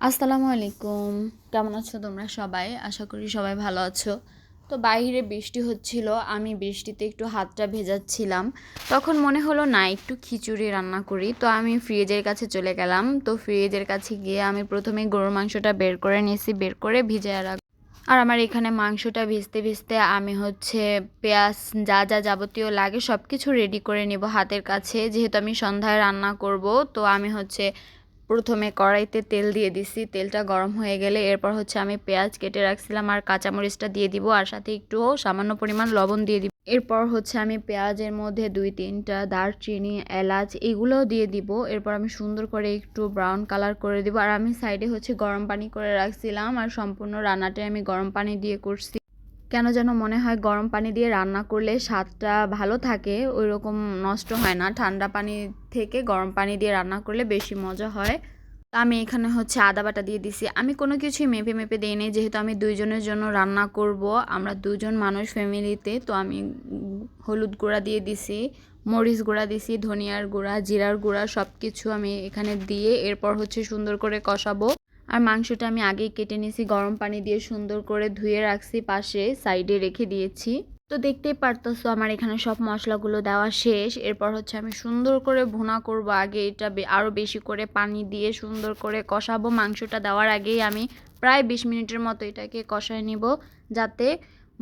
আসসালামু আলাইকুম। কেমন আছো তোমরা সবাই? আশা করি সবাই ভালো আছো। তো বাইরে বৃষ্টি হচ্ছিল, আমি বৃষ্টিতে একটু হাতটা ভেজাচ্ছিলাম। তখন মনে হলো না একটু খিচুড়ি রান্না করি, তো আমি ফ্রিজের কাছে চলে গেলাম। তো ফ্রিজের কাছে গিয়ে আমি প্রথমে গরুর মাংসটা বের করে নিয়েছি, বের করে ভিজিয়ে রাখ। আর আমার এখানে মাংসটা ভিজতে ভিজতে আমি পেঁয়াজ যা যা যাবতীয় লাগে সব কিছু রেডি করে নেব হাতের কাছে, যেহেতু আমি সন্ধ্যায় রান্না করব। তো আমি প্রথমে কড়াইতে তেল দিয়ে দিছি, তেলটা গরম হয়ে গেলে এরপর আমি পেঁয়াজ কেটে রাখছিলাম আর কাঁচামরিচটা দিয়ে দিব, আর সাথে একটু সামান্য পরিমাণ লবণ দিয়ে দিব। এরপর আমি পেঁয়াজের মধ্যে 2-3টা দারচিনি, এলাচ এগুলোও দিয়ে দিব। এরপর আমি সুন্দর করে একটু ব্রাউন কালার করে দিব। আর আমি সাইডে গরম পানি করে রাখছিলাম, আর সম্পূর্ণ রান্নাটাই আমি গরম পানি দিয়ে করছি। কেন যেন মনে হয় গরম পানি দিয়ে রান্না করলে স্বাদটা ভালো থাকে, ওই রকম নষ্ট হয় না। ঠান্ডা পানি থেকে গরম পানি দিয়ে রান্না করলে বেশি মজা হয়। আমি এখানে আদা বাটা দিয়ে দিছি। আমি কোনো কিছুই মেপে মেপে দিই নি, যেহেতু আমি দুইজনের জন্য রান্না করব। আমরা দুজন মানুষ ফ্যামিলিতে। তো আমি হলুদ গুঁড়া দিয়ে দিছি, মরিচ গুঁড়া দিছি, ধনিয়ার গুঁড়া, জিরার গুঁড়া সব কিছু আমি এখানে দিয়ে এরপর সুন্দর করে কষাবো। আর মাংসটা আমি আগেই কেটে নিয়েছি, গরম পানি দিয়ে সুন্দর করে ধুয়ে রাখছি, পাশে সাইডে রেখে দিয়েছি। তো দেখতেই পারতেছো আমার এখানে সব মশলাগুলো দেওয়া শেষ। এরপর আমি সুন্দর করে ভুনা করব। আগে এটা আরও বেশি করে পানি দিয়ে সুন্দর করে কষাবো। মাংসটা দেওয়ার আগেই আমি প্রায় 20 মিনিটের মতো এটাকে কষায় নিব, যাতে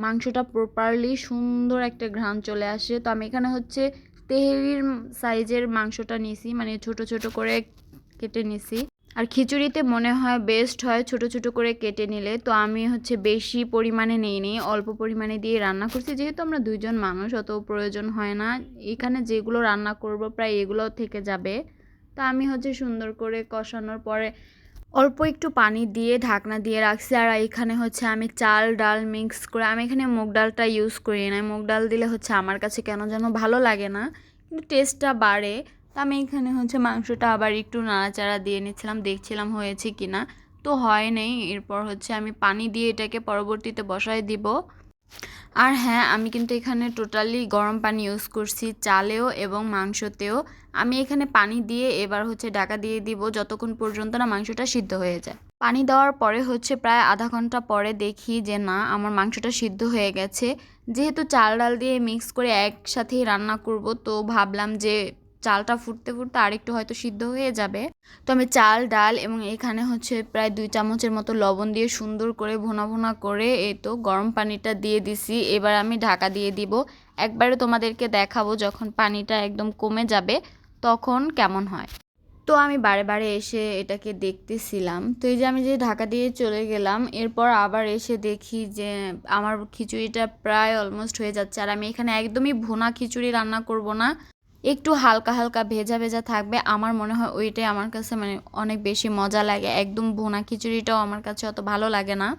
মাংসটা প্রপারলি সুন্দর একটা ঘ্রাণ চলে আসে। তো আমি এখানে তেহেরির সাইজের মাংসটা নিছি, মানে ছোট ছোট করে কেটে নিছি। আর খিচুড়িতে মনে হয় বেস্ট হয় ছোট ছোট করে কেটে নিলে। তো আমি বেশি পরিমাণে নেইনি, অল্প পরিমাণে দিয়ে রান্না করছি, যেহেতু আমরা দুইজন মানুষ, অত প্রয়োজন হয় না। এখানে যেগুলো রান্না করব প্রায় এগুলো থেকে যাবে। তো আমি সুন্দর করে কষানোর পরে অল্প একটু পানি দিয়ে ঢাকনা দিয়ে রাখছি। আর এখানে আমি চাল ডাল মিক্স করে, আমি এখানে মুগ ডালটা ইউজ করি না। মুগ ডাল দিলে আমার কাছে কেন যেন ভালো লাগে না, কিন্তু টেস্টটা বাড়ে। তো আমি এখানে মাংসটা আবার একটু নাড়াচাড়া দিয়ে নিচ্ছিলাম, দেখছিলাম হয়েছে কিনা। তো হয় নাই। এরপর আমি পানি দিয়ে এটাকে পরবর্তীতে বসায় দিব। আর হ্যাঁ, আমি কিন্তু এখানে টোটালি গরম পানি ইউজ করছি, চালেও এবং মাংসতেও। আমি এখানে পানি দিয়ে এবার ঢাকা দিয়ে দিব যতক্ষণ পর্যন্ত না মাংসটা সিদ্ধ হয়ে যায়। পানি দেওয়ার পরে প্রায় আধা ঘন্টা পরে দেখি যে না, আমার মাংসটা সিদ্ধ হয়ে গেছে। যেহেতু চাল ডাল দিয়ে মিক্স করে একসাথেই রান্না করব, তো ভাবলাম যে চালটা ফুটতে ফুটতে আরেকটু হয়তো সিদ্ধ হয়ে যাবে। তো আমি চাল ডাল এবং এখানে প্রায় 2 চামচের মতো লবণ দিয়ে সুন্দর করে ভুনা ভুনা করে এই তো গরম পানিটা দিয়ে দিছি। এবার আমি ঢাকা দিয়ে দিব। একবারে তোমাদেরকে দেখাবো যখন পানিটা একদম কমে যাবে তখন কেমন হয়। তো আমি বারে বারে এসে এটাকে দেখতেছিলাম। তো এই যে আমি যে ঢাকা দিয়ে চলে গেলাম, এরপর আবার এসে দেখি যে আমার খিচুড়িটা প্রায় অলমোস্ট হয়ে যাচ্ছে। আর আমি এখানে একদমই ভুনা খিচুড়ি রান্না করব না, একটু হালকা হালকা ভেজা ভেজা থাকবে। আমার মনে হয় ওইটাই আমার কাছে অনেক বেশি মজা লাগে। একদম ভুনা খিচুড়িটাও আমার কাছে অত ভালো লাগে না।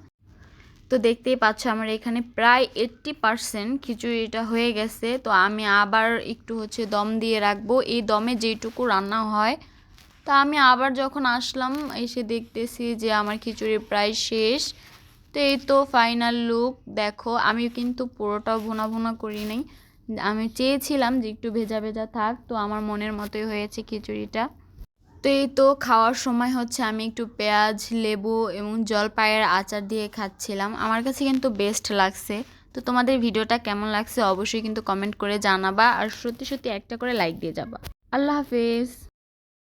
তো দেখতেই পাচ্ছ আমার এখানে প্রায় 80% খিচুড়িটা হয়ে গেছে। তো আমি আবার একটু দম দিয়ে রাখবো, এই দমে যেইটুকু রান্না হয়। তা আমি আবার যখন আসলাম, এসে দেখতেছি যে আমার খিচুড়ি প্রায় শেষ। তো এই তো ফাইনাল লুক দেখো। আমি কিন্তু পুরোটাও ভুনা ভুনা করি নাই, আমি চেয়েছিলাম যে একটু ভেজা ভেজা থাক। তো আমার মনের মতোই হয়েছে খিচুড়িটা। তো এই তো খাওয়ার সময় আমি একটু পেঁয়াজ, লেবু এবং জলপাইয়ের আচার দিয়ে খাচ্ছিলাম। আমার কাছে কিন্তু বেস্ট লাগছে। তো তোমাদের ভিডিওটা কেমন লাগছে অবশ্যই কিন্তু কমেন্ট করে জানাবা, আর সত্যি সত্যি একটা করে লাইক দিয়ে যাবা। আল্লাহ হাফেজ।